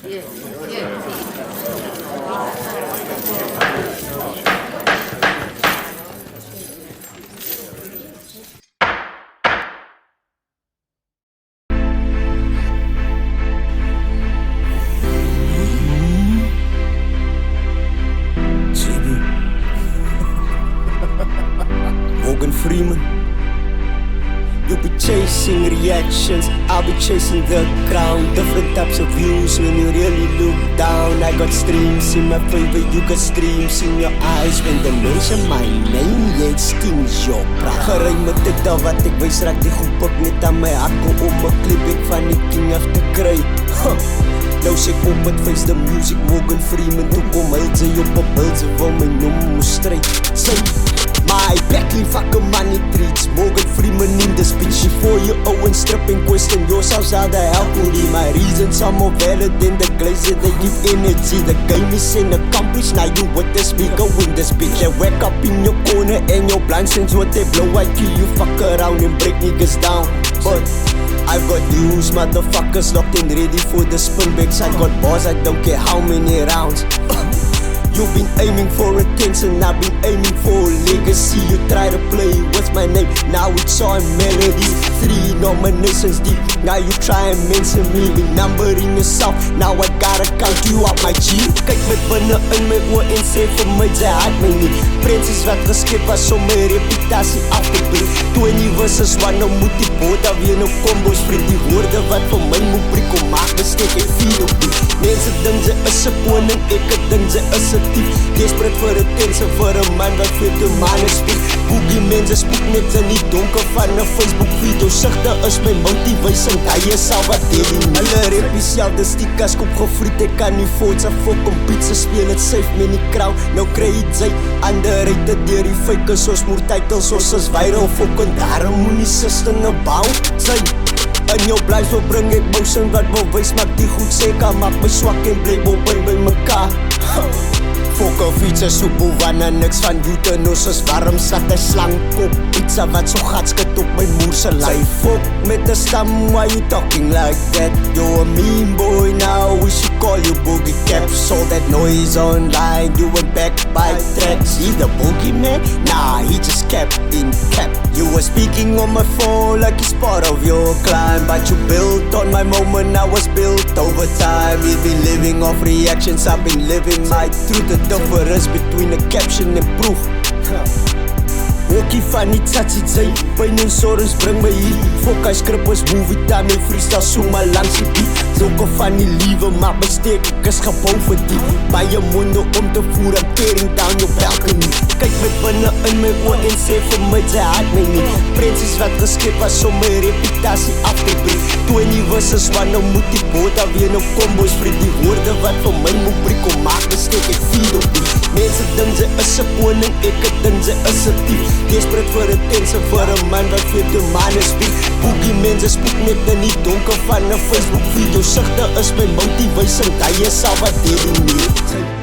Morgan Freeman. You be chasing reactions, I'll be chasing the crown. Different types of views when you really look down. I got streams in my favor, you got streams in your eyes. When they mention my name, jy stings jou praat. Gery met dit al wat ek wys, raak die goed ook net aan my hart. Kom om my clip ek van die king af te kry. Nou sê ek op het face the music, Morgan Freeman. Toe kom huil sy op een beeld, sy wil my noem moes strijd. Sy my backing fucking money treats, Morgan Freeman in the speech. Before you owe and strip and question yourselves, how the hell could he? My reasons are more valid than the glazer they give energy. The game is accomplished, now you with the speaker win the speech. They wake up in your corner and your blind sense what they blow at you. You fuck around and break niggas down. But I've got news, motherfuckers locked and ready for the spinbacks. I got bars, I don't care how many rounds. You've been aiming for attention, I've been aiming for a legacy. You try to play with my name, now it's on melody. 3 nominations deep, now you try and mention me. Been numbering yourself, now I gotta count you out my G. Kyk met binne in my oor en sê vir my jy haat my nie. Prinses wat geskep was om my reputasie af te breek. 20 versus 1, nou moet die boot alweer nou combos vriend. Die woorde wat vir my moet breek, om maak besteek en feed op die. Mense dink sy is 'n koning, ek dink sy is 'n desperate vir attention, vir 'n man wat veel te manne speak. Boogie mense spook net in die donker van 'n Facebook video. Sigte is my motivation, hy is al wat dit nie. Hulle rap is selfde stikas, kop gefriet, ek kan nie voort, sy fok om pizza speel, het safe met die crowd. Nou kry jy underrated deur die fakers, ons moer titles, ons is viral, fokken, daarom moet nie sister nou bouw. Sy in jou blijf wil bring ek motion wat wil wees, maak die goed seker, maak my swak en bly bobbel by mekaar. Fokke fiets is soepel, wanneer niks van Newton, ons is warm, sat een slangkop pizza wat so gat skit op my moerse lijf. Sy fok met een stam, why you talking like that? You a mean boy now, we should call you boogie caps. All that noise online, you went back by tracks. He the boogie man? Nah, he just kept in cap. You were speaking on my phone like it's part of your climb, but you built on my moment, I was built over time. You've been living off reactions, I've been living my truth. The difference between a caption and proof. Hoekie van die tsatsie jy, pijn en sorgens bring my hier. Fok hy skrip is movie time en freestyle so maar langs die beat. Zulke van die liewe maak my steek, ek is gebouw vir die. Baie monde om te voer, I'm tearing down your balcony. Kyk met binne in my oor en sê vir my jy haat my nie. Prinses wat geskep was om my reputasie af te breek. 20 versus 1, nou moet die boot alweer nou combos vriend. Die woorde wat vir my moet breek, om maak my steek, ek feed op die. Mense dink sy is 'n koning, ek dink sy is 'n dief. Desperate vir attention, vir 'n man wat veel te manne speak. Boogie mense spook net in die donker van 'n Facebook video. Sigte is my motivation, hy is al wat dit nie.